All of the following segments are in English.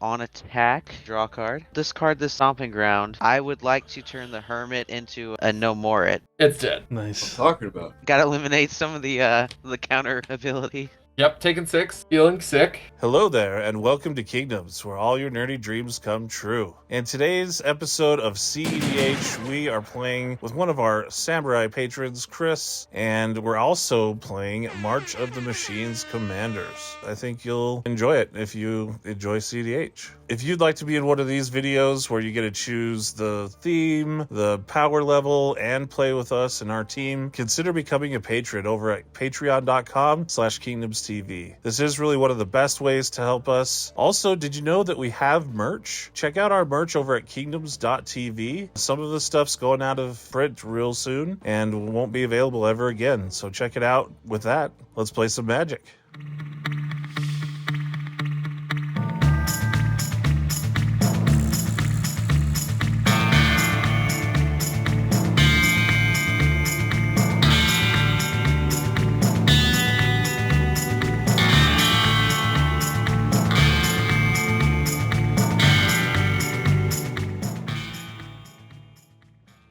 On attack, draw a card. Discard the Stomping Ground. I would like to turn the Hermit into a No More It. It's dead. Nice. Talking about. Gotta eliminate some of the counter ability. Yep, taking 6. Feeling sick. Hello there, and welcome to Kingdoms, where all your nerdy dreams come true. In today's episode of cEDH, we are playing with one of our samurai patrons, Chris, and we're also playing March of the Machines Commanders. I think you'll enjoy it if you enjoy cEDH. If you'd like to be in one of these videos where you get to choose the theme, the power level, and play with us and our team, consider becoming a patron over at patreon.com/KingdomsTV. This is really one of the best ways to help us. Also, did you know that we have merch? Check out our merch over at kingdoms.tv. Some of the stuff's going out of print real soon and won't be available ever again. So check it out. With that, let's play some Magic.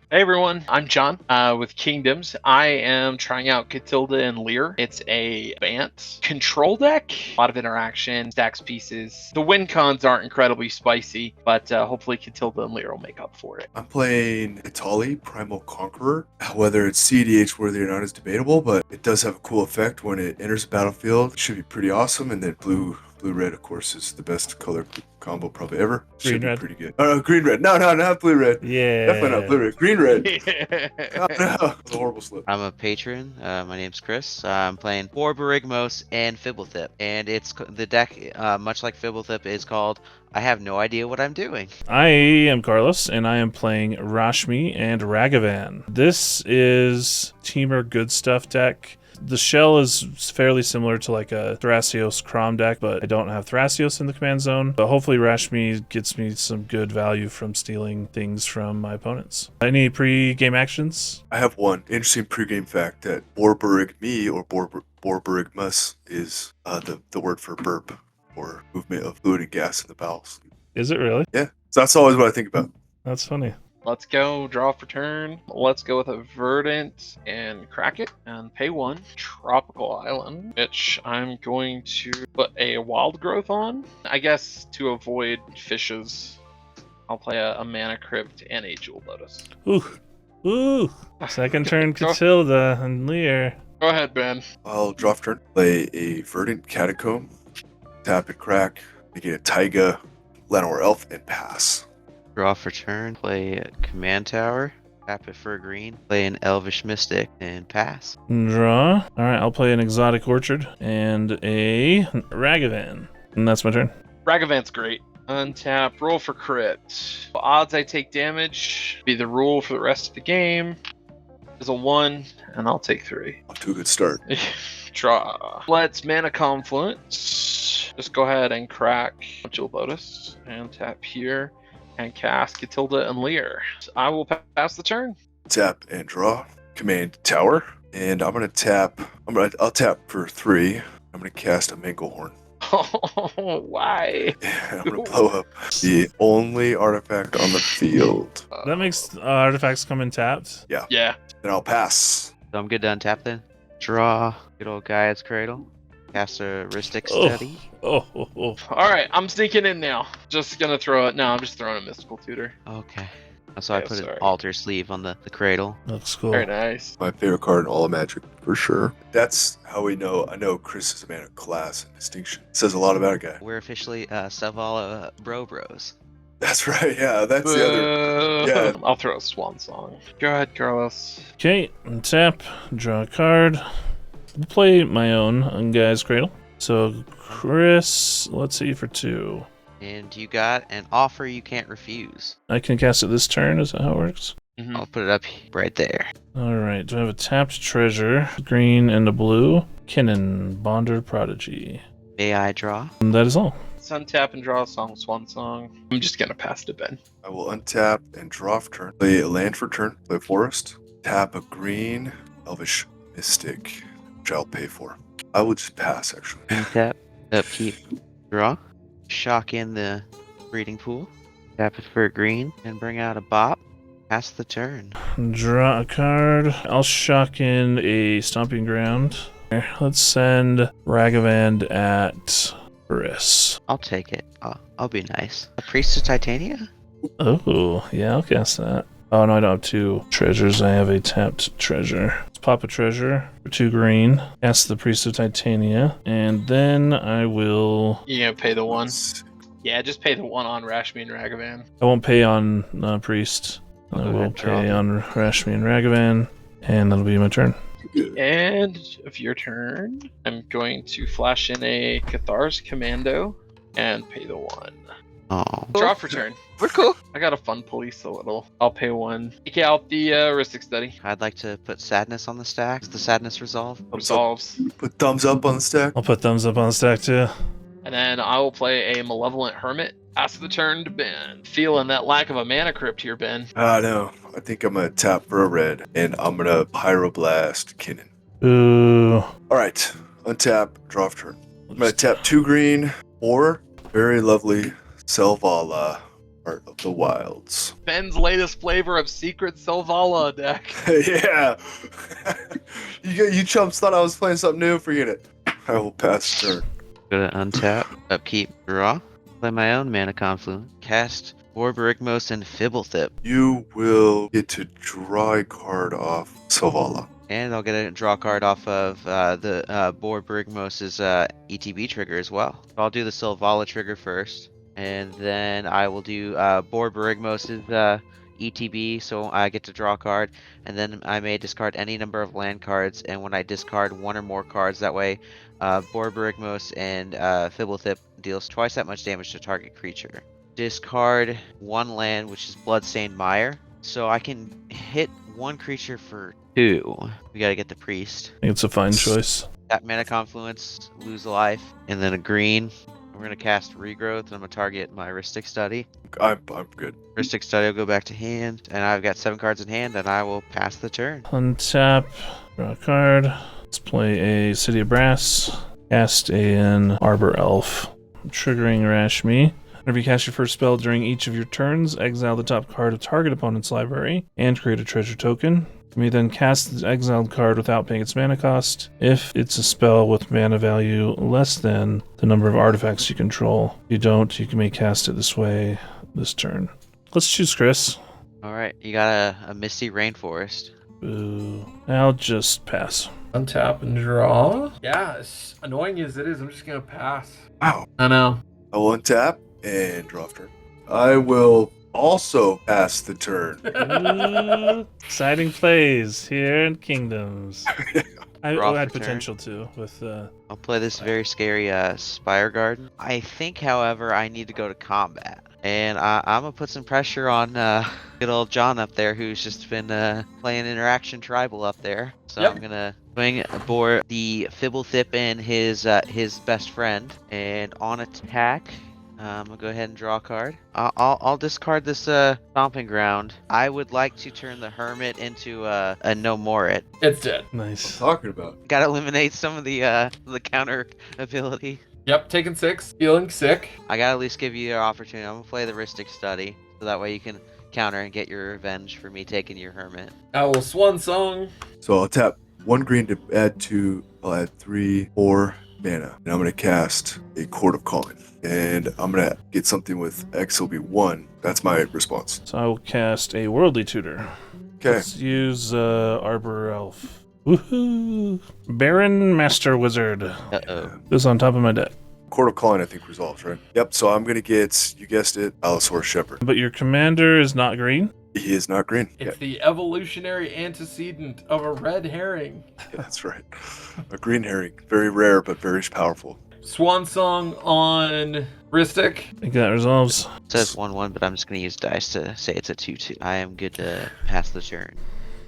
Hey everyone, I'm John with Kingdoms. I am trying out Katilda and Lier. It's a Bant control deck. A lot of interaction, stacks pieces. The win cons aren't incredibly spicy, but hopefully Katilda and Lier will make up for it. I'm playing Etali, Primal Conqueror. Whether it's cEDH worthy or not is debatable, but it does have a cool effect when it enters the battlefield. It should be pretty awesome, and then blue-red, of course, is the best color combo probably ever. Should be Green-red. pretty good. Green-red. No, not blue-red. Yeah. Definitely not blue-red. Green-red. Oh, no. It was a horrible slip. I'm a patron. My name's Chris. I'm playing Borborygmos and Fblthp. And it's the deck, much like Fblthp, is called I Have No Idea What I'm Doing. I am Carlos, and I am playing Rashmi and Ragavan. This is Teamer Good Stuff deck. The shell is fairly similar to like a Thrasios Crom deck, but I don't have Thrasios in the command zone. But hopefully Rashmi gets me some good value from stealing things from my opponents. Any pre-game actions? I have one interesting pregame fact that Borborygmi or Borborygmos is the word for burp or movement of fluid and gas in the bowels. Is it really? Yeah, so that's always what I think about. That's funny. Let's go, draw for turn. Let's go with a Verdant and crack it and pay 1. Tropical Island, which I'm going to put a Wild Growth on. I guess to avoid fishes, I'll play a Mana Crypt and a Jewel Lotus. Ooh. Second turn Katilda and Lier. Go ahead, Ben. I'll draw for turn, play a Verdant Catacomb, tap and crack, make it a Taiga, Llanowar Elf, and pass. Draw for turn, play a Command Tower, tap it for a green, play an Elvish Mystic, and pass. Draw. Alright, I'll play an Exotic Orchard and a Ragavan. And that's my turn. Ragavan's great. Untap, roll for crit. Odds I take damage be the rule for the rest of the game. Is a 1, and I'll take 3. Off to a good start. Draw. Let's Mana Confluence. Just go ahead and crack Jewel Lotus and tap here and cast Katilda and Lier. I will pass the turn. Tap and draw. Command Tower, and I'm gonna tap. I'll tap for 3. I'm gonna cast a Manglehorn. Oh, why? I'm gonna blow up the only artifact on the field. That makes artifacts come in tapped. Yeah. Then I'll pass. So I'm good to untap then. Draw. Good old Gaia's Cradle. Cast a Ristic Study. Oh. All right, I'm sneaking in now. Just gonna throw it. No, I'm just throwing a Mystical Tutor. Okay. So I Yeah, put sorry. an altar sleeve on the cradle. Looks cool. Very nice. My favorite card in all of Magic, for sure. That's how we know. I know Chris is a man of class and distinction. Says a lot about a guy. We're officially Savala Bros. That's right. Yeah, that's the other. Yeah. I'll throw a Swan Song. Go ahead, Carlos. Okay, tap, draw a card. I'll play my own on Guy's Cradle. So, Chris, let's see for 2. And you got an offer you can't refuse. I can cast it this turn, is that how it works? Mhm. I'll put it up right there. Alright, do I have a tapped treasure? Green and a blue. Kinnan, Bonder Prodigy. May I draw? And that is all. Let's untap and draw a Swan Song. I'm just gonna pass to Ben. I will untap and draw for turn. Play a land for turn. Play a forest. Tap a green Elvish Mystic, which I'll pay for. I will just pass, actually. Untap, upkeep, draw. shock in the breeding pool, tap it for a green, and bring out a bop. Pass the turn. Draw a card. I'll shock in a Stomping Ground. Let's send Ragavan at Chris. I'll take it. I'll be nice. A Priest of Titania? Oh, yeah, I'll cast that. Oh, no, I don't have 2 treasures. I have a tapped treasure. Let's pop a treasure for 2 green. Cast the Priest of Titania. And then I will... You gonna pay the 1? Yeah, just pay the 1 on Rashmi and Ragavan. I won't pay on Priest. I will pay on Rashmi and Ragavan. And that'll be my turn. And of your turn, I'm going to flash in a Cathar's Commando and pay the 1. Oh. Draw for turn. We're cool. I got a fun police a little. I'll pay 1. Take out the heuristic study. I'd like to put sadness on the stack. Does the sadness resolve? Resolves. Put thumbs up on the stack. I'll put thumbs up on the stack too. And then I will play a Malevolent Hermit. Pass the turn to Ben. Feeling that lack of a mana crypt here, Ben. I know. I think I'm gonna tap for a red, and I'm gonna Pyroblast Kinnan. Ooh. All right, untap, draw for turn. I'm gonna tap 2 green or very lovely Selvala, Art of the Wilds. Ben's latest flavor of Secret Selvala deck. Yeah. you chumps thought I was playing something new. Forget it. I will pass turn. Go to untap, upkeep, draw. Play my own mana confluence. Cast Borborygmos and Fblthp. You will get to draw a card off Selvala. And I'll get a draw card off of the Borborygmos' ETB trigger as well. I'll do the Selvala trigger first. And then I will do Borborygmos' ETB, so I get to draw a card. And then I may discard any number of land cards. And when I discard 1 or more cards, that way Borborygmos and Fblthp deals twice that much damage to target creature. Discard 1 land, which is Bloodstained Mire. So I can hit 1 creature for 2. We gotta get the Priest. I think it's a fine choice. That mana confluence, lose a life, and then a green. We're gonna cast Regrowth, and I'm gonna target my Rhystic Study. I'm good. Rhystic Study will go back to hand, and I've got 7 cards in hand, and I will pass the turn. Untap, draw a card. Let's play a City of Brass. Cast an Arbor Elf. Triggering Rashmi. Whenever you cast your first spell during each of your turns, exile the top card of target opponent's library and create a treasure token. You may then cast the exiled card without paying its mana cost if it's a spell with mana value less than the number of artifacts you control. If you don't, you may cast it this way this turn. Let's choose Chris. Alright, you got a Misty Rainforest. Boo. I'll just pass. Untap and draw. Yeah, as annoying as it is, I'm just gonna pass. Wow. I know. I will untap and draw for turn. I will also pass the turn. Ooh, exciting plays here in Kingdoms. I Draw had for turn. potential too with I'll play this very scary Spire Garden. I think, however, I need to go to combat. And I'm going to put some pressure on good old John up there, who's just been playing Interaction Tribal up there. So Yep. I'm going to swing aboard the Fblthp and his best friend. And on attack, I'm going to go ahead and draw a card. I'll discard this Stomping Ground. I would like to turn the Hermit into a No More It. It's dead. nice. Talking about. Got to eliminate some of the counter ability. Yep, taking 6. Feeling sick. I gotta at least give you your opportunity. I'm gonna play the Rhystic Study, so that way you can counter and get your revenge for me taking your Hermit. I will Swan Song. So I'll tap 1 green to add 2. I'll add 3, 4 mana. And I'm going to cast a Court of Calling. And I'm going to get something with X will be 1. That's my response. So I will cast a Worldly Tutor. Okay. Let's use Arbor Elf. Woohoo! Baron Master Wizard. Uh-oh. This is on top of my deck. Court of Calling, I think, resolves, right? Yep, so I'm going to get, you guessed it, Allosaurus Shepherd. But your commander is not green. He is not green. It's the evolutionary antecedent of a red herring. Yeah, that's right. A green herring. Very rare, but very powerful. Swan Song on Rhystic. I think that resolves. It says 1-1, but I'm just gonna use dice to say it's a 2-2. I am good to pass the turn.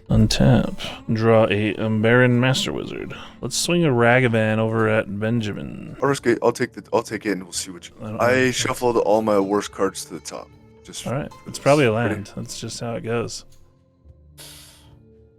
Untap. Draw a Baron Master Wizard. Let's swing a Ragavan over at Benjamin. I'll take it and we'll see what you... don't I know. shuffled all my worst cards to the top. Just All right. It's probably a land. That's just how it goes.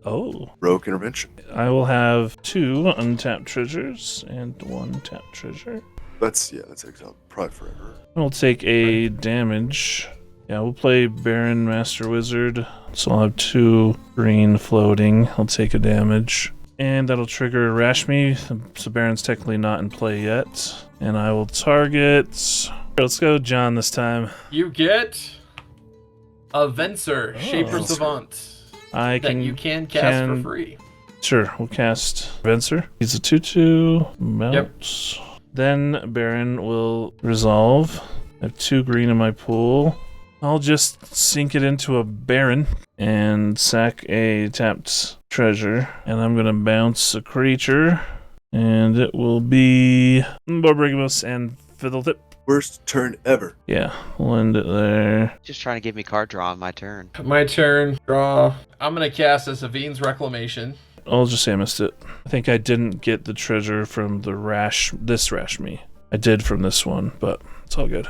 Oh. Rogue Intervention. I will have 2 untapped treasures and 1 tapped treasure. That's exiled probably forever. We'll take a damage. Yeah, we'll play Baron Master Wizard. So I'll have 2 green floating. I'll take a damage. And that'll trigger Rashmi. So Baron's technically not in play yet. And I will target... Let's go John this time. You get a Venser, Shaper Venser. Savant. I That you can cast for free. Sure, we'll cast Venser. He's a 2/2. Mounts. Then Baron will resolve. I have 2 green in my pool. I'll just sink it into a Baron and sack a tapped treasure. And I'm going to bounce a creature. And it will be Borborygmos and Fblthp. Worst turn ever. Yeah, we'll end it there. Just trying to give me card draw on my turn. My turn. Draw. I'm going to cast a Savine's Reclamation. I'll just say I missed it. I think I didn't get the treasure from the this Rashmi. I did from this one, but it's all good.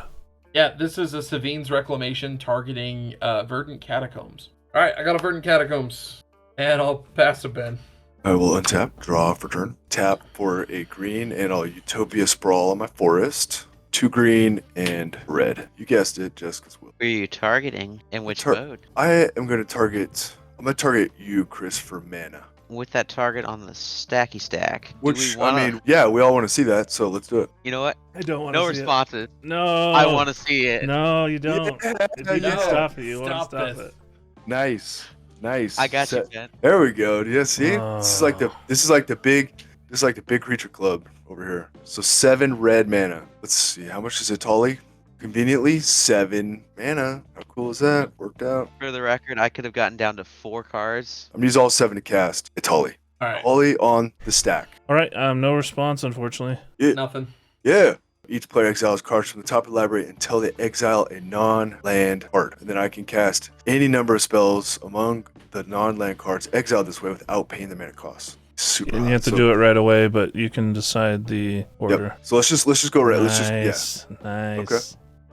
Yeah, this is a Savine's Reclamation targeting Verdant Catacombs. All right, I got a Verdant Catacombs, and I'll pass to Ben. I will untap, draw for turn, tap for a green, and I'll Utopia Sprawl on my forest. 2 green and red. You guessed it, Jessica's will. Who are you targeting? In which Tar- mode? I'm going to target you, Chris, for mana. With that target on the stacky stack. Which, we wanna... I mean, yeah, we all want to see that, so let's do it. You know what? I don't want No to see responses. it. No. I want to see it. No, you don't. Yeah, You can't yeah. stop it. You want to Stop stop this. it. Nice. I got you, Ben. There we go. Yeah, see? This is like the big creature club over here. So 7 red mana. Let's see, how much is Etali? Conveniently, 7 mana. How cool is that? Worked out. For the record, I could have gotten down to 4 cards. I'm gonna use all 7 to cast Etali. All right, Etali on the stack. All right. No response, unfortunately. nothing. Yeah. Each player exiles cards from the top of the library until they exile a non-land card. And then I can cast any number of spells among the non-land cards exiled this way without paying the mana cost. Super And hot. you have to do it right away, but you can decide the order. Yep. So let's just go right. Nice. Let's just Nice. Okay.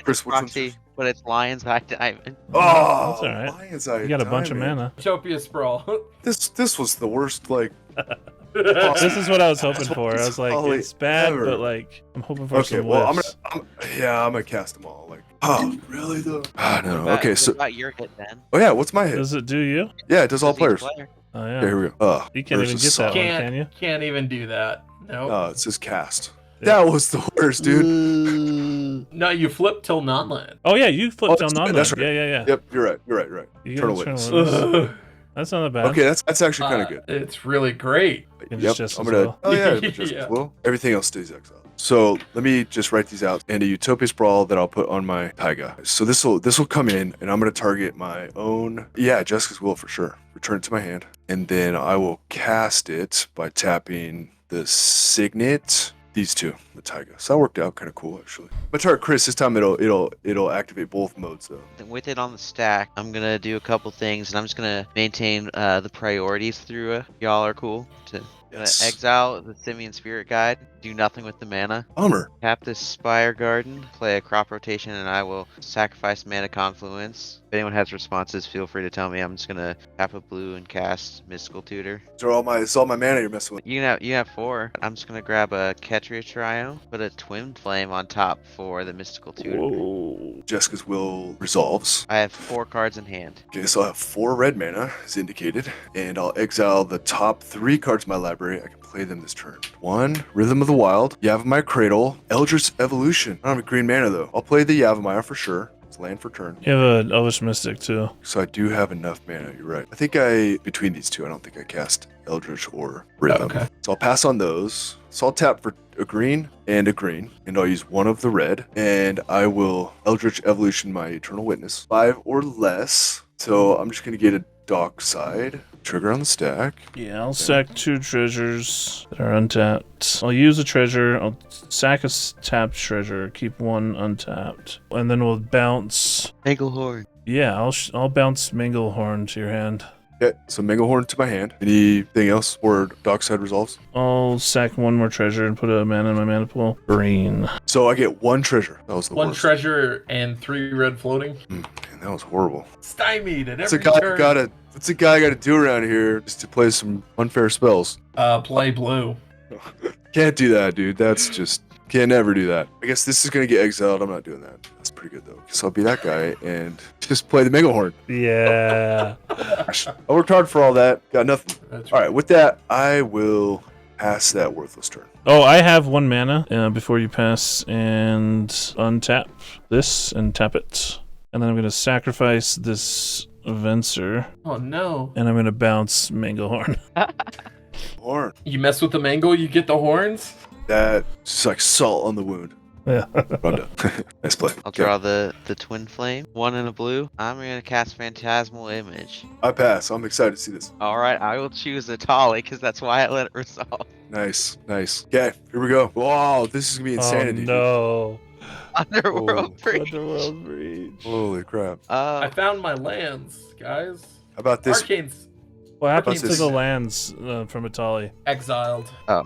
Chris, which one's Proxy, yours? but it's Lion's Eye Diamond. Oh, That's all right. Lion's Eye You got a bunch of Diamond. mana. Utopia Sprawl. This was the worst. Like, This is what I was hoping for. I was like, Holy it's bad, ever. but like, I'm hoping for okay, some well, whiffs. I'm gonna cast them all. Like, oh, really though? Ah, no. What Okay, so about your hit, Ben? oh yeah, what's my hit? Does it do you? Yeah, it does all Does each players. player. Oh Okay, yeah. here we go. You can't even versus get that Saw. one, can you? Can't even do that. No. It says cast. Yeah. That was the worst, dude. No, you flip till non-land. Oh yeah, you flipped down that's right, non that's right. Yeah. Yep, you're right. You Eternal get Witness. Ugh. That's not that bad. Okay, that's actually kind of good. It's really great. And Yep, just I'm as gonna. well. Oh yeah, Yeah. just as well. Everything else stays exiled. So let me just write these out and a Utopia Sprawl that I'll put on my Taiga. So this will come in, and I'm gonna target my own. Yeah, Jessica's Will for sure. Return it to my hand, and then I will cast it by tapping the Signet. These two, the Taiga. So that worked out kind of cool actually. But target Chris this time. It'll activate both modes though. With it on the stack, I'm gonna do a couple things, and I'm just gonna maintain the priorities through it. Y'all are cool. Yes. Exile the Simian Spirit Guide. Do nothing with the mana. Bummer. Tap this Spire Garden. Play a crop rotation, and I will sacrifice Mana Confluence. If anyone has responses, feel free to tell me. I'm just gonna tap a blue and cast Mystical Tutor. It's all my mana you're messing with. You have 4. I'm just gonna grab a Ketria Trio, put a Twin Flame on top for the Mystical Tutor. Whoa. Jessica's Will resolves. I have 4 cards in hand. Okay, so I have 4 red mana, as indicated, and I'll exile the top 3 cards of my library. I can play them this turn. 1, Rhythm of the Wild, Yavimaya Cradle, Eldritch Evolution. I don't have a green mana though. I'll play the Yavimaya for sure. It's land for turn. You have an Elvish Mystic too. So I do have enough mana, you're right. I think between these two, I don't think I cast Eldritch or Rhythm. Okay. So I'll pass on those. So I'll tap for a green, and I'll use 1 of the red, and I will Eldritch Evolution my Eternal Witness. 5 or less. So I'm just gonna get a Dockside. Trigger on the stack. Yeah, I'll sack 2 treasures that are untapped. I'll use a treasure. I'll sack a tapped treasure. Keep 1 untapped, and then we'll bounce. Manglehorn. Yeah, I'll bounce Manglehorn to your hand. Okay, so Manglehorn to my hand. Anything else where Dockside resolves? I'll sack 1 more treasure and put a mana in my mana pool. Green. So I get 1 treasure. That was the 1 worst. treasure and 3 red floating. Man, that was horrible. Stymied at What's a every guy turn. What's a guy got to do around here just to play some unfair spells? Play blue. Can't do that, dude. That's just Can't never do that. I guess this is gonna get exiled. I'm not doing that. That's pretty good though. Guess I'll be that guy and just play the Megalhorn. Yeah. I worked hard for all that. Got nothing. That's All right, with that, I will pass that worthless turn. Oh, I have 1 mana before you pass, and untap this and tap it. And then I'm going to sacrifice this Venser, Oh no! and I'm going to bounce Manglehorn. Horn. You mess with the mango, you get the horns. That's like salt on the wound. Yeah. Run down. Nice play. I'll Okay. draw the twin flame. 1 in a blue. I'm gonna cast Phantasmal Image. I pass. I'm excited to see this. All right, I will choose Etali because that's why I let it resolve. Nice. Okay, here we go. Wow, this is gonna be insanity. Oh, Underworld no. Breach. Underworld Breach. Holy crap. I found my lands, guys. How about this? Arcane's What happens to this? the lands from Etali? exiled. Oh.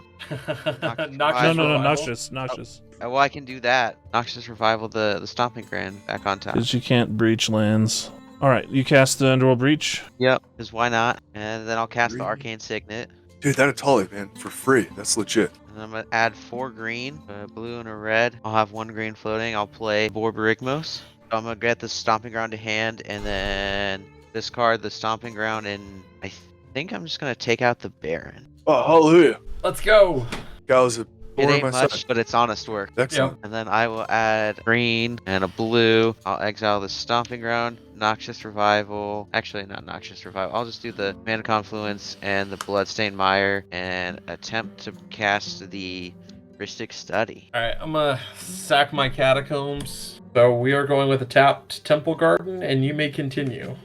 Noxious No, Revival. Noxious. Well, I can do that. Noxious Revival the Stomping Ground back on top. Because you can't breach lands. Alright, you cast the Underworld Breach. Yep. Because why not? And then I'll cast the Green. Arcane Signet. Dude, that Etali, man, for free. That's legit. And I'm gonna add 4 green, a blue and a red. I'll have 1 green floating. I'll play Borborygmos. So I'm gonna get the Stomping Ground to hand, and then discard the Stomping Ground, and I think I'm just gonna take out the Baron. Oh, hallelujah. Let's go. Guy was a It thorn on ain't my much, side. but it's honest work. Excellent. And then I will add green and a blue. I'll exile the Stomping Ground, Noxious Revival. Actually, not Noxious Revival. I'll just do the Mana Confluence and the Bloodstained Mire and attempt to cast the Rhystic Study. Alright, I'm gonna sack my catacombs. So we are going with a tapped Temple Garden, and you may continue.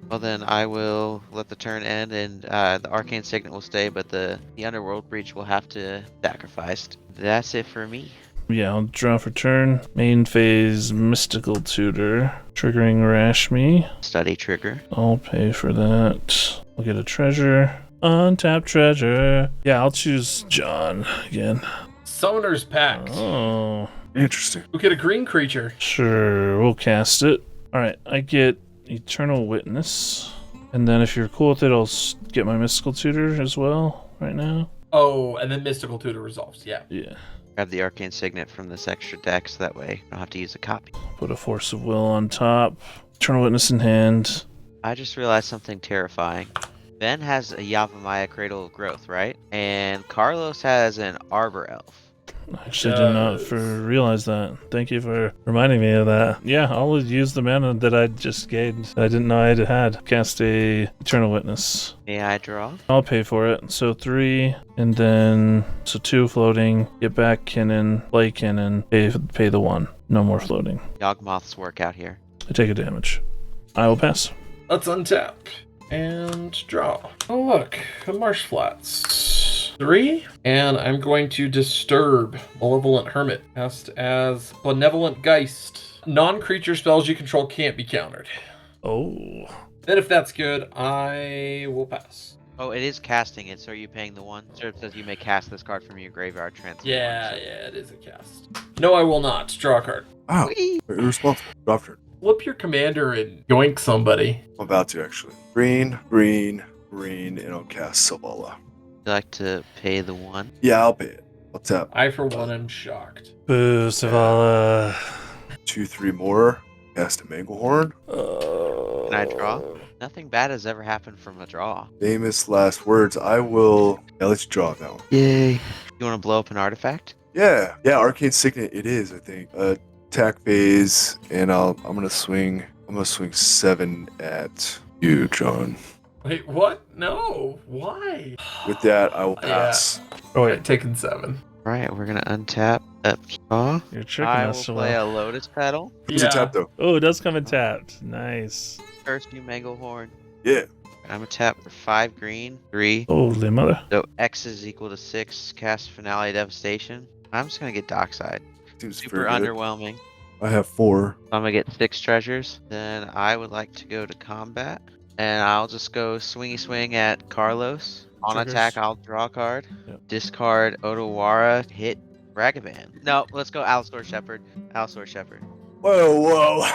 Well, then I will let the turn end, and the Arcane Signet will stay, but the Underworld Breach will have to sacrificed. That's it for me. Yeah, I'll draw for turn. Main phase Mystical Tutor. Triggering Rashmi. Study trigger. I'll pay for that. I'll get a treasure. Untapped treasure. Yeah, I'll choose John again. Summoner's Pact. Oh, Interesting. We'll get a green creature. sure. We'll cast it. Alright, I get Eternal Witness. And then if you're cool with it, I'll get my Mystical Tutor as well right now. Oh, and then Mystical Tutor resolves. Yeah. Yeah. Grab the Arcane Signet from this extra deck, so that way I don't have to use a copy. Put a Force of Will on top. Eternal Witness in hand. I just realized something terrifying. Ben has a Yavimaya Cradle of Growth, right? And Carlos has an Arbor Elf. I actually did not realize that. Thank you for reminding me of that. Yeah, I'll use the mana that I just gained. I didn't know I had. Cast a Eternal Witness. May I draw? I'll pay for it. So 3, and then 2 floating. Get back Kinnan, play Kinnan, pay the 1. No more floating. Yawgmoth's work out here. I take a damage. I will pass. Let's untap and draw. Oh, look, a Marsh Flats. 3, and I'm going to disturb Malevolent Hermit, cast as Benevolent Geist. Non-creature spells you control can't be countered. Oh. Then if that's good, I will pass. Oh, it is casting it, so are you paying the 1? So it says you may cast this card from your graveyard transfer. Yeah, it is a cast. No, I will not. Draw a card. Wow. Whee! Irresponsible. Drop turn. Flip your commander and yoink somebody. I'm about to, actually. Green, and I'll cast Savala. Would you like to pay the 1? Yeah, I'll pay it. I'll tap. I, for one, am shocked. Boo, Savala. 2, 3 more. Cast a Manglehorn. Can I draw? Nothing bad has ever happened from a draw. Famous last words. I will. Yeah, let's draw now. Yay. You want to blow up an artifact? Yeah, Arcane Signet. It is, I think. Attack phase, and I'm gonna swing. I'm gonna swing 7 at you, John. Wait, what? No. Why? With that, I will pass. Oh, Wait, wait. taking 7. Right, we're going to untap, updraw. You're tricking I will us, play Savala. a Lotus Petal. It's a tap, though. Oh, it does come in tapped. Nice. First new Manglehorn. Yeah. I'm gonna tap for 5 green, 3. Holy mother. So X is equal to 6. Cast Finale Devastation. I'm just gonna get Dockside. Seems Super very good. underwhelming. I have 4. I'm gonna get 6 treasures. Then I would like to go to combat. And I'll just go swingy swing at Carlos. On Triggers. attack, I'll draw a card. Yep. Discard Otawara, hit Ragavan. No, let's go Allosaur Shepherd. Allosaur Shepherd. Whoa.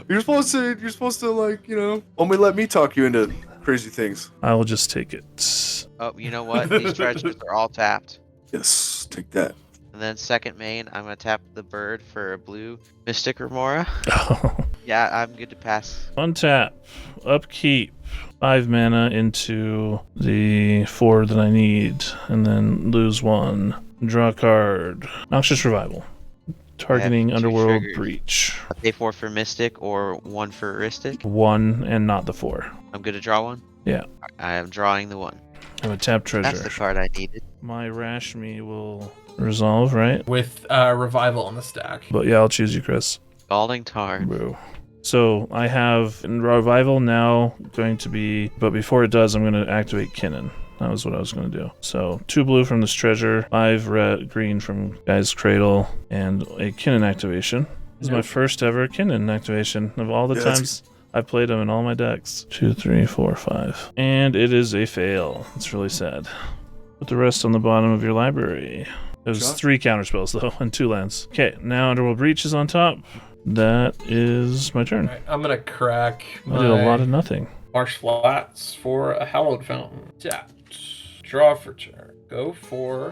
You're supposed to like, only let me talk you into crazy things. I will just take it. Oh, you know what? These treasures are all tapped. Yes, take that. And then second main, I'm gonna tap the bird for a blue Mystic Remora. Yeah, I'm good to pass. Untap, upkeep, 5 mana into the 4 that I need, and then lose 1. Draw a card. Noxious Revival. Targeting two Underworld triggers. Breach. I pay 4 for Mystic or 1 for Heuristic. 1 and not the 4. I'm good to draw 1? Yeah. I am drawing the 1. I'm a tap treasure. That's the card I needed. My Rashmi will resolve, right? With revival on the stack. But yeah, I'll choose you, Chris. Scalding Tarn. Boo. So I have in Revival now going to be, but before it does, I'm going to activate Kinnan. That was what I was going to do. So 2 blue from this treasure, 5 red, green from Guy's Cradle, and a Kinnan activation. This is my first ever Kinnan activation of all the times I've played him in all my decks. 2, 3, 4, 5. And it is a fail. It's really sad. Put the rest on the bottom of your library. There's 3 counterspells though, and 2 lands. Okay, now Underworld Breach is on top. That is my turn. Right, I'm gonna crack I did a lot of nothing. Marsh Flats for a Hallowed Fountain. Tapped. Draw for turn. Go for.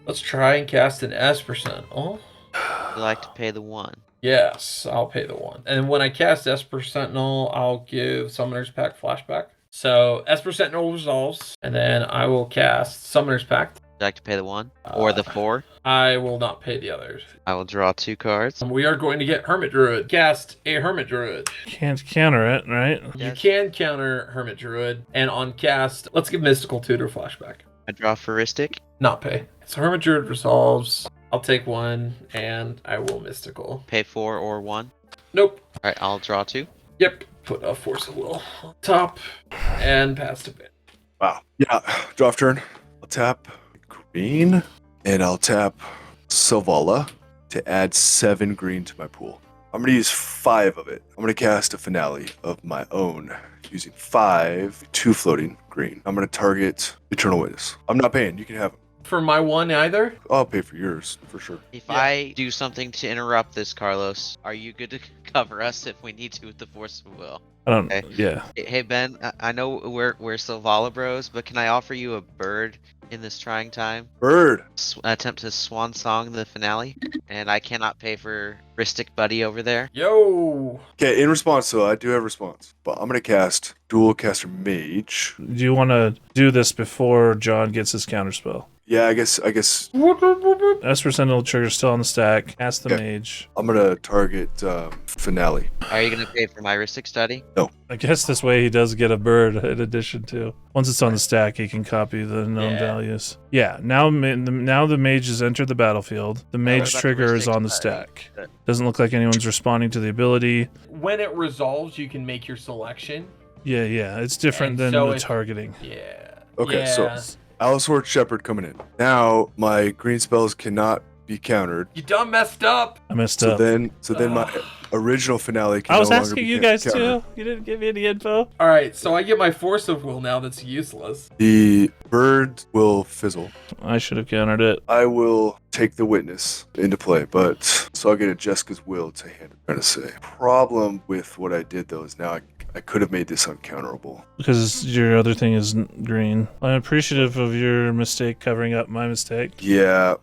Let's try and cast an Esper Sentinel. Would you like to pay the 1? Yes, I'll pay the 1. And when I cast Esper Sentinel, I'll give Summoner's Pact flashback. So Esper Sentinel resolves, and then I will cast Summoner's Pact. Would you like to pay the 1? Or the 4? I will not pay the others. I will draw 2 cards. We are going to get Hermit Druid. Cast a Hermit Druid. Can't counter it, right? You can counter Hermit Druid, and on cast, let's give Mystical Tutor flashback. I draw Heuristic. Not pay. So Hermit Druid resolves. I'll take 1, and I will Mystical. Pay 4 or 1. Nope. Alright, I'll draw 2. Yep. Put a Force of Will on top, and pass to bit. Wow. Yeah, draw turn. I'll tap green, and I'll tap Selvala to add 7 green to my pool. I'm going to use 5 of it. I'm going to cast a Finale of my own using 5, 2 floating green. I'm going to target Eternal Witness. I'm not paying. You can have them. For my 1 either? I'll pay for yours, for sure. If I do something to interrupt this, Carlos, are you good to cover us if we need to with the Force of Will? I don't. Okay. Yeah. Hey Ben, I know we're Silvala bros, but can I offer you a bird in this trying time? Bird. Attempt to swan song the finale, and I cannot pay for Ristic Buddy over there. Yo! Okay, in response, though, I do have a response. But I'm going to cast Dual Caster Mage. Do you want to do this before John gets his counterspell? Yeah, I guess Esper Sentinel trigger still on the stack. Cast the mage. I'm going to target Finale. Are you gonna pay for my Ristic Study? I guess this way he does get a bird in addition to. Once it's on the stack, he can copy the known values. Yeah, now the mage has entered the battlefield. The mage about trigger the is on the Ristic stack. Doesn't look like anyone's responding to the ability. When it resolves, you can make your selection. Yeah, it's different And than so the it- targeting. Yeah. Okay, so Yeah. Allosaur Shepherd coming in. Now, my green spells cannot be countered. You done messed up. I messed So up. then my original Finale can I was no longer asking be you guys countered. too. You didn't give me any info. All right, so I get my Force of Will now. That's useless. The bird will fizzle. I should have countered it. I will take the witness into play, but so I'll get a Jessica's will to hand it. Trying to say. Problem with what I did though is now I could have made this uncounterable. Because your other thing is green. I'm appreciative of your mistake covering up my mistake. Yeah.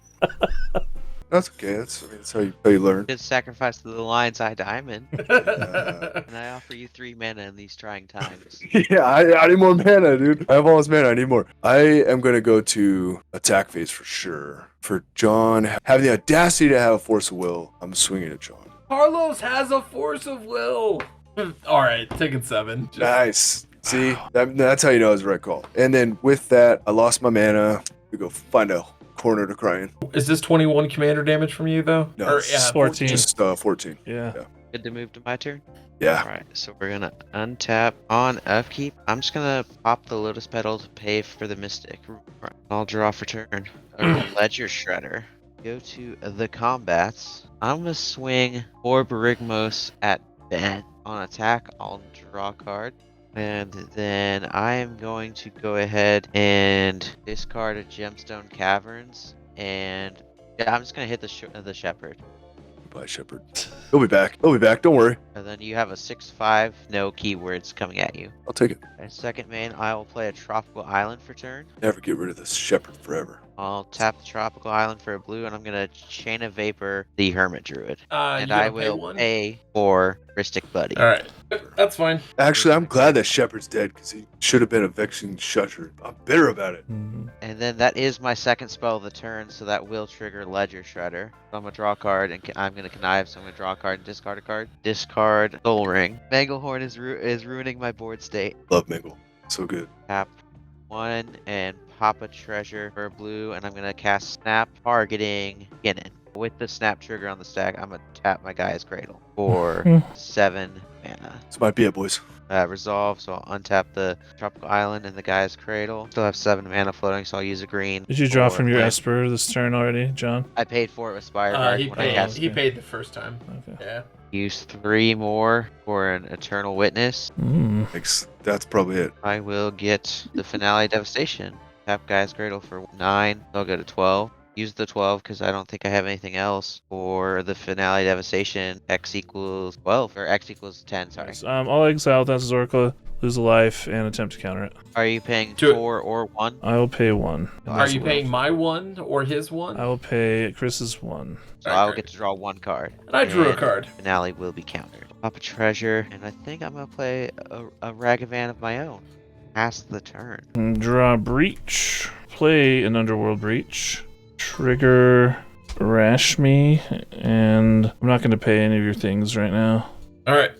That's okay. That's how you learn. Good sacrifice to the Lion's Eye Diamond, Yeah. and I offer you 3 mana in these trying times. Yeah, I need more mana, dude. I have all this mana. I need more. I am going to go to attack phase for sure. For John, having the audacity to have a Force of Will, I'm swinging at John. Carlos has a Force of Will. All right, taking 7. Just- Nice. See, that's how you know it was the right call. And then with that, I lost my mana. We go find a corner to cry in. Is this 21 commander damage from you though? No, Or, it's 14. Just 14. Yeah. Good to move to my turn? Yeah. Alright, so we're gonna untap on upkeep. I'm just gonna pop the Lotus Petal to pay for the Mystic. I'll draw for turn. A Ledger Shredder. Go to the combats. I'm gonna swing Borborygmos at Ben. On attack, I'll draw a card. And then I am going to go ahead and discard a Gemstone Caverns. And yeah, I'm just gonna hit the Shepherd. Bye, Shepherd. He'll be back. He'll be back. Don't worry. And then you have a 6/5, no keywords coming at you. I'll take it. And second main, I will play a Tropical Island for turn. Never get rid of this Shepherd forever. I'll tap the tropical island for a blue, and I'm gonna chain of vapor the hermit druid, and You I gotta pay will one. pay for Ristic Buddy. All right, that's fine. Actually, I'm glad that Shepard's dead because he should have been a vexing shusher. I'm bitter about it. Mhm. And then that is my second spell of the turn, so that will trigger Ledger Shredder. So I'm gonna draw a card, and I'm gonna connive. So I'm gonna draw a card and discard a card. Discard Soul Ring. Manglehorn is ruining my board state. Love Mingle. So good. Tap 1 and pop a treasure for a blue, and I'm gonna cast Snap, targeting Ginnon. With the Snap trigger on the stack, I'm gonna tap my Guy's Cradle for 7 mana. This might be it, boys. Resolve, so I'll untap the Tropical Island and the Guy's Cradle. Still have 7 mana floating, so I'll use a green. Did you draw for from your land. Esper this turn already, John? I paid for it with Spire Guard He when I cast paid. He it. paid the first time. Okay. Yeah. Use 3 more for an Eternal Witness. Mm. Thanks. That's probably it. I will get the Finale Devastation. Tap Guy's Cradle for 9. I'll go to 12. Use the 12 because I don't think I have anything else for the Finale Devastation. X equals 12, or X equals 10, sorry. I'll exile Thessalorca, lose a life, and attempt to counter it. Are you paying Two- 4 or 1? I will pay 1. Are you paying my one or his one? I will pay Chris's 1. So I will get to draw 1 card. And I drew a And card. Finale will be countered. Pop a treasure, and I think I'm going to play a Ragavan of my own. Pass the turn. Draw Breach. Play an Underworld Breach. Trigger Rashmi, and I'm not going to pay any of your things right now. All right.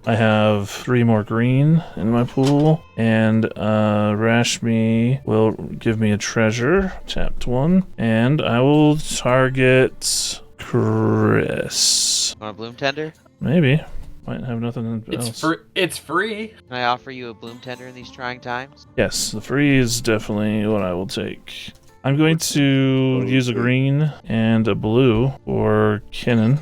I have 3 more green in my pool, and Rashmi will give me a treasure, tapped 1, and I will target Chris. Want a Bloom Tender? Maybe. Might have nothing else. It's free. It's free. Can I offer you a Bloom Tender in these trying times? Yes, the free is definitely what I will take. I'm going to use a green and a blue for Kinnan.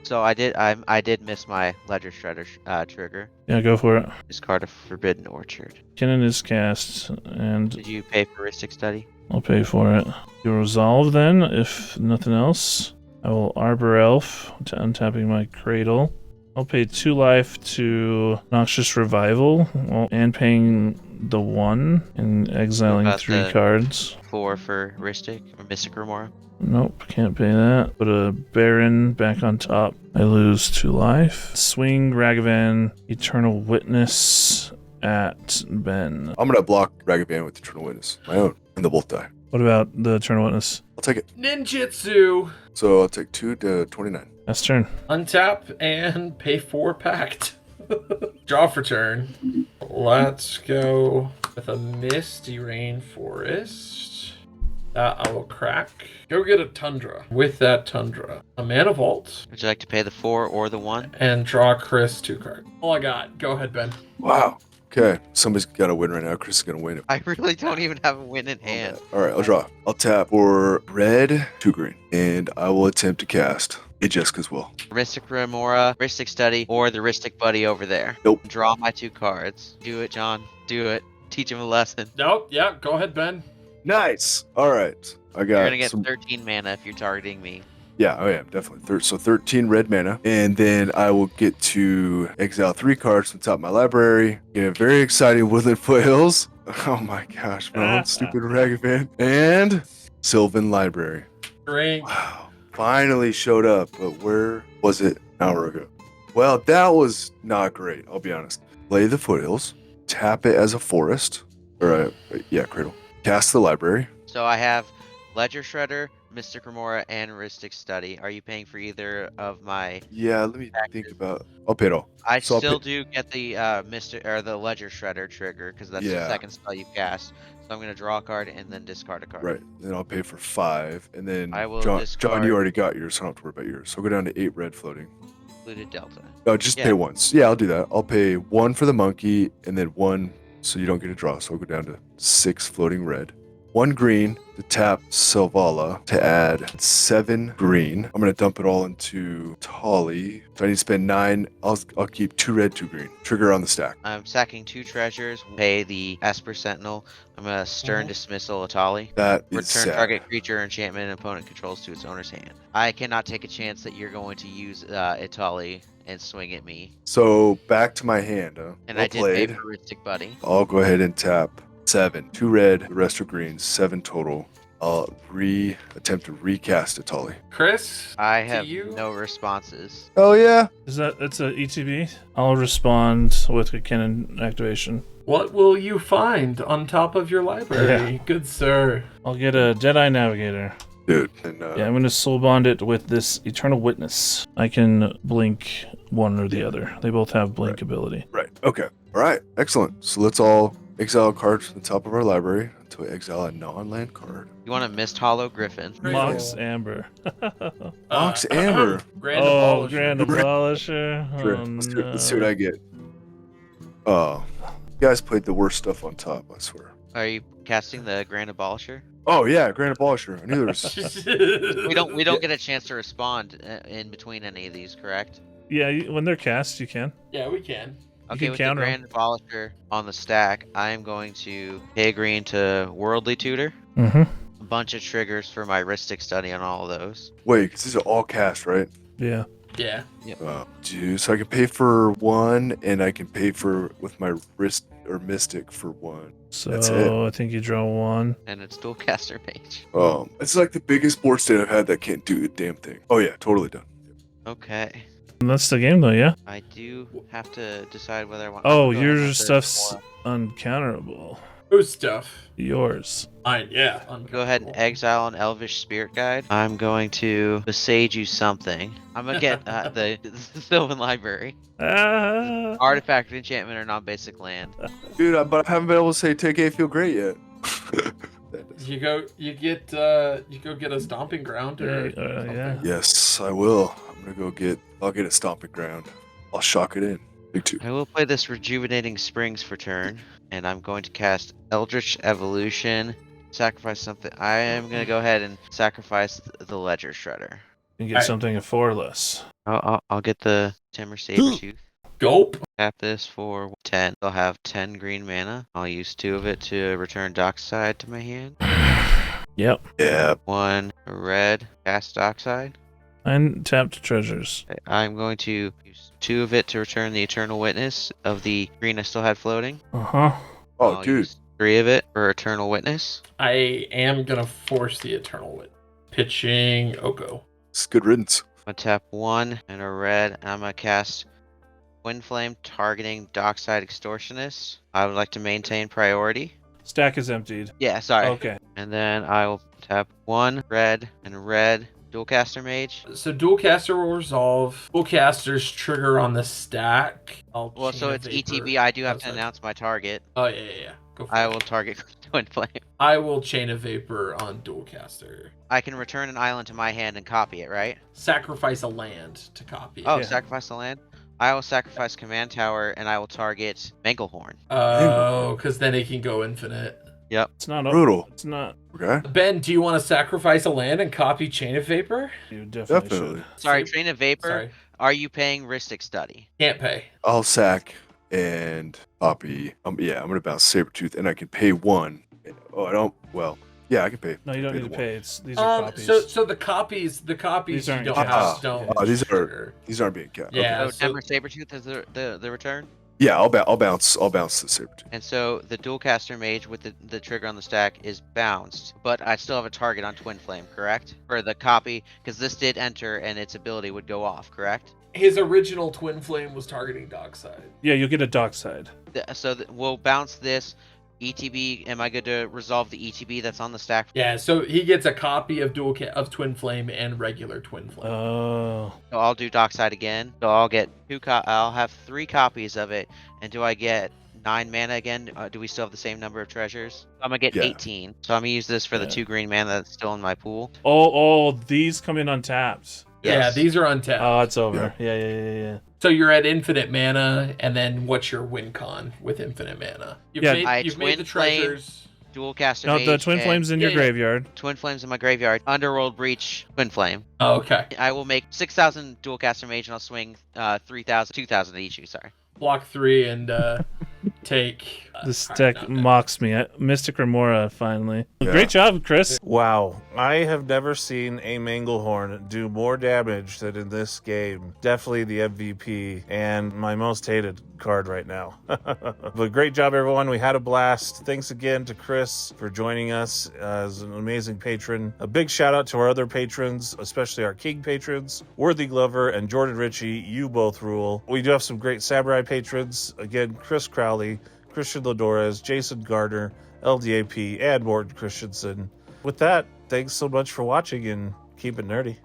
So I did miss my Ledger Shredder trigger. Yeah, go for it. Discard a Forbidden Orchard. Kinnan is cast, and Did you pay for Ristic Study? I'll pay for it. You resolve then, if nothing else. I will Arbor Elf, untapping my Cradle. I'll pay 2 life to Noxious Revival, and paying the 1 and exiling What about 3 the- cards. 4 for Ristic or Mystic Remora. Nope, can't pay that. Put a Baron back on top. I lose 2 life. Swing Ragavan, Eternal Witness at Ben. I'm gonna block Ragavan with Eternal Witness. My own. And they'll both die. What about the Eternal Witness? I'll take it. Ninjutsu. So I'll take 2 to 29. Last turn. Untap and pay 4 pact. Draw for turn. Let's go with a Misty Rainforest. That I will crack. Go get a Tundra. With that Tundra, a Mana Vault, Would you like to pay the 4 or the 1? and draw Chris 2 cards. All I got. Go ahead, Ben. Wow. Okay. Somebody's got to win right now. Chris is going to win it. I really don't even have a win in hand. All right, I'll draw. I'll tap for red, 2 green. And I will attempt to cast a Jessica's Will. Mystic Remora, Ristic Study, or the Ristic Buddy over there. Nope. Draw my 2 cards. Do it, John. Do it. Teach him a lesson. Nope. Yeah. Go ahead, Ben. Nice. All right. I got You're gonna get some. 13 mana if you're targeting me. Yeah, oh yeah, definitely. So 13 red mana. And then I will get to exile 3 cards from the top of my library. Get a very exciting Woodland Foothills. Oh my gosh, my own stupid Ragavan. And Sylvan Library. Great. Wow. Finally showed up, but where was it an hour ago? Well, that was not great, I'll be honest. Play the Foothills, tap it as a forest. Cradle. Cast the library. So I have Ledger Shredder, Mystic Remora, and Ristic Study. Are you paying for either of my? Yeah, let me think about. I'll pay it all. I So I'll still do get the Mystic or the Ledger Shredder trigger because that's the Yeah. second spell you cast. So I'm gonna draw a card and then discard a card. Right. Then I'll pay for 5. And then I will John, discard- you already got yours, so I don't have to worry about yours. So I'll go down to 8 red floating. Included Delta. Oh, just Yeah. pay once. Yeah, I'll do that. I'll pay 1 for the monkey and then 1 so you don't get a draw. So I'll go down to 6 floating red. 1 green to tap Selvala to add 7 green. I'm gonna dump it all into Etali. So I need to spend 9. I'll keep 2 red, 2 green. Trigger on the stack. I'm sacking 2 treasures. Pay the Esper Sentinel. I'm gonna Stern Dismissal Etali. That is Return sad. target creature enchantment and opponent controls to its owner's hand. I cannot take a chance that you're going to use Etali and swing at me. So back to my hand. And Well I did played. pay for Ristic Buddy. I'll go ahead and tap 7. 2 red, the rest are greens, 7 total. I'll attempt to recast Etali. Chris, I to have you? no responses. Oh yeah. That's a ETB? I'll respond with a cannon activation. What will you find on top of your library, good sir? I'll get a Jedi Navigator. Dude. And, Yeah, I'm going to soul bond it with this Eternal Witness. I can blink one or the other. They both have blink ability. Right. Okay. All right. Excellent. So let's all exile a card from the top of our library until we exile a non-land card. You want a Mist Hollow Griffin? Mox Amber. Mox Amber. Grand Oh, Abolisher. Grand Abolisher. Sure. Oh, Let's see what no. I get. Oh, you guys played the worst stuff on top. I swear. Are you casting the Grand Abolisher? Oh yeah, Grand Abolisher. I knew there was. We don't get a chance to respond in between any of these, correct? Yeah, when they're cast, you can. Yeah, we can. Okay, can with the counter 'em. Grand Abolisher on the stack, I am going to pay green to Worldly Tutor. Mm-hmm. A bunch of triggers for my Ristic Study on all of those. Wait, because these are all cast, right? Yeah. Yeah. Dude. So I can pay for one, and I can pay for with my wrist or Mystic for one. That's it. So I think you draw one. And it's Dualcaster Mage. It's like the biggest board state I've had that can't do a damn thing. Oh yeah, totally done. Okay. And that's the game, though, yeah? I do have to decide whether I want. Oh, I'm gonna go your with the stuff's more- uncounterable. Whose stuff? Yours. Mine, yeah. Go ahead and exile an Elvish Spirit Guide. I'm going to besage you something. I'm gonna get the Sylvan Library. Ah. Artifact, enchantment, or non-basic land. Dude, but I haven't been able to say take A feel great yet. You go get a stomping ground or Yeah, something. yeah. Yes, I will. I'll get a stomping ground. I'll shock it in. Big two. I will play this Rejuvenating Springs for turn, and I'm going to cast Eldritch Evolution. Sacrifice something. I am gonna go ahead and sacrifice the Ledger Shredder. You get something at 4 less. I'll get the Timber Sabertooth. Gulp. Tap this for 10. I'll have 10 green mana. I'll use 2 of it to return Dockside to my hand. Yep. Yeah. 1 red, cast Dockside. And tapped treasures. I'm going to use 2 of it to return the Eternal Witness of the green I still had floating. Uh-huh. Oh, I'll dude. use 3 of it for Eternal Witness. I am gonna force the Eternal Wit. Pitching Oko. It's good riddance. I'm gonna tap 1 and a red. And I'm gonna cast Twin Flame targeting Dockside Extortionist. I would like to maintain priority. Stack is emptied. Yeah, sorry. Okay. And then I will tap 1 red and red Dualcaster Mage. So Dualcaster will resolve. Dualcaster's trigger on the stack. Well, Chain so of it's Vapor. ETB. I do have to Outside. announce my target. Oh yeah. Go for I it. will target Twin Flame. I will Chain of Vapor on Dualcaster. I can return an island to my hand and copy it, right? Sacrifice a land to copy it. Oh, Yeah. sacrifice the land? I will sacrifice Command Tower and I will target Manglehorn. Oh, because then it can go infinite. It's not Brutal. It's not. Okay. Ben, do you want to sacrifice a land and copy Chain of Vapor? You definitely, Definitely. Sorry, So- Train of Vapor. Sorry, Are you paying Ristic Study? can't pay. I'll sack and copy. Yeah, I'm gonna bounce Sabertooth, and I can pay 1. Oh, I don't. Well, yeah, I can pay. should. No, you don't Pay need the to pay. These are copies. So the copies These you aren't don't cast. have don't. Oh, these are- trigger. These aren't being kept. Yeah. So so- Timber Sabertooth is the return? Yeah, I'll bounce the Sabertooth. And so the Dualcaster Mage with the trigger on the stack is bounced, but I still have a target on Twin Flame, correct? For the copy, because this did enter and its ability would go off, correct? His original Twin Flame was targeting Dockside. Yeah, you'll get a dockside. So we'll bounce this. ETB, am I good to resolve the ETB that's on the stack? Yeah, so he gets a copy of of Twin Flame and regular Twin Flame. Oh. So I'll do Dockside again. So I'll get I'll have 3 copies of it. And do I get 9 mana again? Do we still have the same number of treasures? I'm gonna get Yeah. 18. So I'm gonna use this for the Yeah. 2 green mana that's still in my pool. Oh, these come in untapped. Yeah, Yes. these are untapped. Oh, it's over. Yeah. So you're at infinite mana, and then what's your win con with infinite mana? You've Yeah, I you've made the Twin Flame. treasures. Dualcaster No, Mage. the Twin and Flame's in your Yeah. graveyard. Twin Flames in my graveyard. Underworld Breach, Twin Flame. Oh, okay. I will make 6,000 Dualcaster Mage and I'll swing 3,000, 2,000 at each of you, sorry. Block 3 and take. This alright, deck no. mocks me. Mystic Remora, finally. Yeah. Great job, Chris. Wow. I have never seen a Manglehorn do more damage than in this game. Definitely the MVP and my most hated card right now. But great job, everyone. We had a blast. Thanks again to Chris for joining us as an amazing patron. A big shout out to our other patrons, especially our King patrons, Worthy Glover and Jordan Ritchie. You both rule. We do have some great Samurai patrons. Again, Chris Crowley, Christian Lodores, Jason Gardner, LDAP, and Morton Christensen. With that, thanks so much for watching and keep it nerdy.